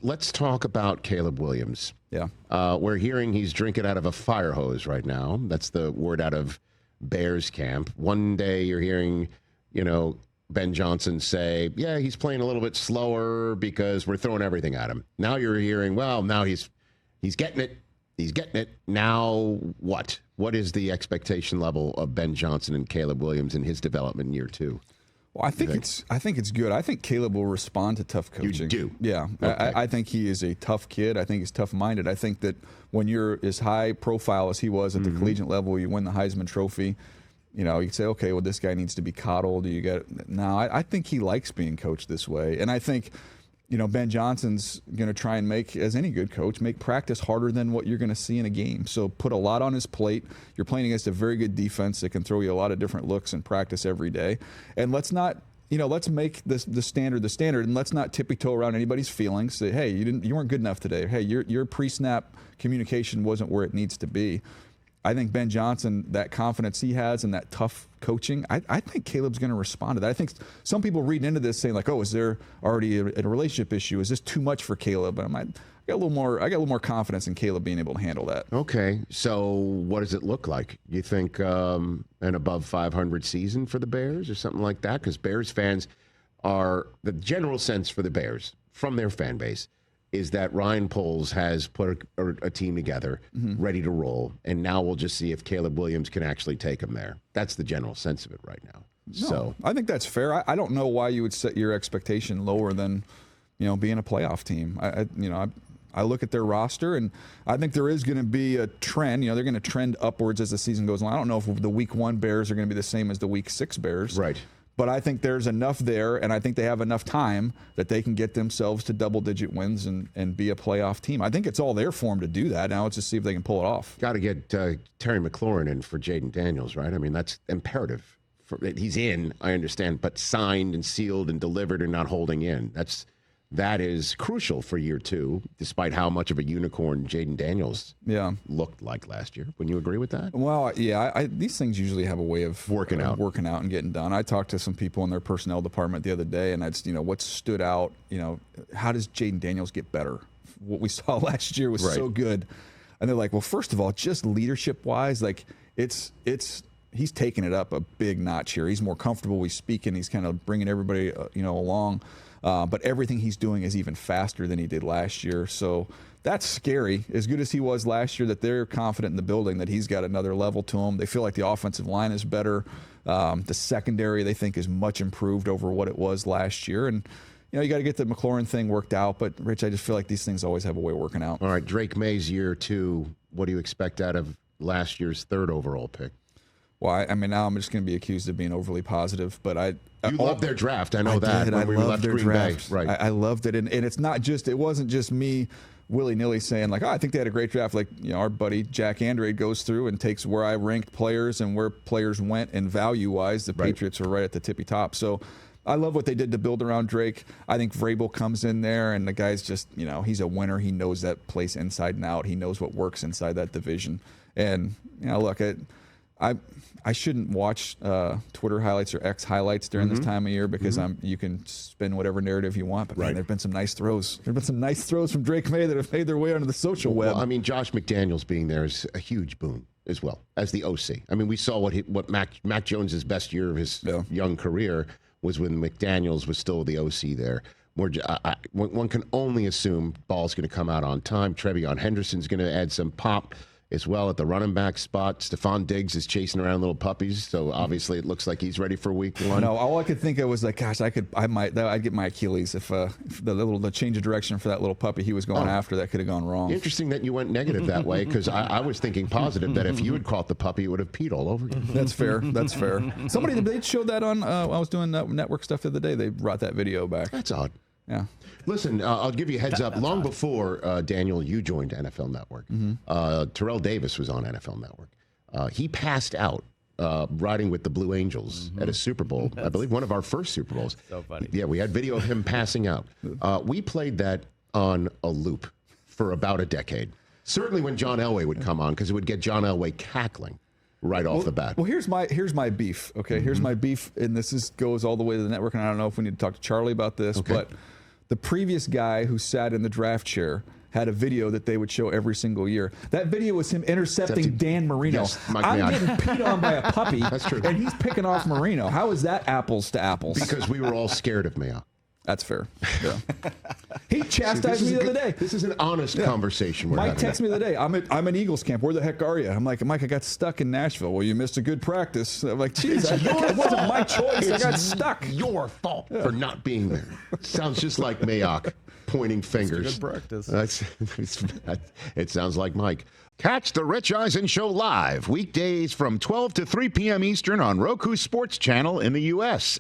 let's talk about Caleb Williams. Yeah. We're hearing he's drinking out of a fire hose right now. That's the word out of Bears camp. One day you're hearing, Ben Johnson say, yeah, he's playing a little bit slower because we're throwing everything at him. Now you're hearing, well, now he's getting it. He's getting it. Now what? What is the expectation level of Ben Johnson and Caleb Williams in his development in year 2? Well, I think it's good. I think Caleb will respond to tough coaching. You do? Yeah. Okay. I think he is a tough kid. I think he's tough-minded. I think that when you're as high profile as he was at the collegiate level, you win the Heisman Trophy, you can say, okay, well, this guy needs to be coddled. No, I think he likes being coached this way. And I think, Ben Johnson's going to try and make, as any good coach, make practice harder than what you're going to see in a game. So put a lot on his plate. You're playing against a very good defense that can throw you a lot of different looks in practice every day. And let's not, let's make the standard the standard, and let's not tippy-toe around anybody's feelings. Say, hey, you weren't good enough today. Hey, your pre-snap communication wasn't where it needs to be. I think Ben Johnson, that confidence he has and that tough coaching, I think Caleb's going to respond to that. I think some people read into this saying like, oh, is there already a relationship issue? Is this too much for Caleb? I got a little more confidence in Caleb being able to handle that. Okay, so what does it look like? You think an above 500 season for the Bears or something like that? Because Bears fans are, the general sense for the Bears from their fan base is that Ryan Poles has put a team together, ready to roll, and now we'll just see if Caleb Williams can actually take them there. That's the general sense of it right now. No, so I think that's fair. I don't know why you would set your expectation lower than, being a playoff team. I look at their roster, and I think there is going to be a trend. They're going to trend upwards as the season goes on. I don't know if the Week 1 Bears are going to be the same as the Week 6 Bears. Right. But I think there's enough there, and I think they have enough time that they can get themselves to double-digit wins and be a playoff team. I think it's all there for them to do that. Now let's just see if they can pull it off. Got to get Terry McLaurin in for Jayden Daniels, right? I mean, that's imperative. He's in, I understand, but signed and sealed and delivered and not holding in. That is crucial for year 2, despite how much of a unicorn Jayden Daniels looked like last year. Wouldn't you agree with that? Well, yeah. These things usually have a way of working out and getting done. I talked to some people in their personnel department the other day, and what stood out, how does Jayden Daniels get better? What we saw last year was so good. And they're like, well, first of all, just leadership-wise, he's taking it up a big notch here. He's more comfortable. He's speaking. He's kind of bringing everybody, along. But everything he's doing is even faster than he did last year. So that's scary. As good as he was last year, that they're confident in the building that he's got another level to him. They feel like the offensive line is better. The secondary, they think, is much improved over what it was last year. And, you got to get the McLaurin thing worked out. But, Rich, I just feel like these things always have a way of working out. All right, Drake Maye's year 2, what do you expect out of last year's 3rd overall pick? Well, now I'm just going to be accused of being overly positive, but you loved their draft. I know that. I loved their draft. Right. I loved it, and it wasn't just me willy-nilly saying like, oh, I think they had a great draft. Like, our buddy Jack Andrade goes through and takes where I ranked players and where players went, and value-wise, the Patriots are right at the tippy top. So I love what they did to build around Drake. I think Vrabel comes in there, and the guy's just, he's a winner. He knows that place inside and out. He knows what works inside that division. And look, I shouldn't watch Twitter highlights or X highlights during this time of year because you can spin whatever narrative you want. But man, there have been some nice throws. There have been some nice throws from Drake Maye that have made their way onto the social web. Well, I mean, Josh McDaniels being there is a huge boon as well as the OC. I mean, we saw what Mac Jones's best year of his young career was when McDaniels was still the OC there. One can only assume ball's going to come out on time. Trevion Henderson's going to add some pop as well at the running back spot. Stephon Diggs is chasing around little puppies, so obviously it looks like he's ready for week 1. No, all I could think of was like, gosh, I'd get my Achilles if the change of direction for that little puppy he was going after that could have gone wrong. Interesting that you went negative that way, because I was thinking positive that if you had caught the puppy, it would have peed all over you. That's fair. That's fair. they showed that on. I was doing network stuff the other day. They brought that video back. That's odd. Yeah. Listen, I'll give you a heads up. Long before, Daniel, you joined NFL Network, Terrell Davis was on NFL Network. He passed out riding with the Blue Angels at a Super Bowl. I believe one of our first Super Bowls. So funny. Yeah, we had video of him passing out. We played that on a loop for about a decade. Certainly when John Elway would come on, because it would get John Elway cackling right off the bat. Well, here's my beef. Okay, here's my beef, and this goes all the way to the network. And I don't know if we need to talk to Charlie about this, but The previous guy who sat in the draft chair had a video that they would show every single year. That video was him intercepting Dan Marino. Yes, I'm getting peed on by a puppy, That's true. and he's picking off Marino. How is that apples to apples? Because we were all scared of Maye. That's fair. Yeah. He chastised me the other day. This is an honest conversation we're Mike having. texted me the other day. I'm an Eagles camp. Where the heck are you? I'm like, Mike, I got stuck in Nashville. Well, you missed a good practice. I'm like, geez, it wasn't my choice. I got stuck. Your fault for not being there. Sounds just like Mayock pointing fingers. Good practice. It sounds like Mike. Catch the Rich Eisen Show live weekdays from 12 to 3 p.m. Eastern on Roku Sports Channel in the U.S.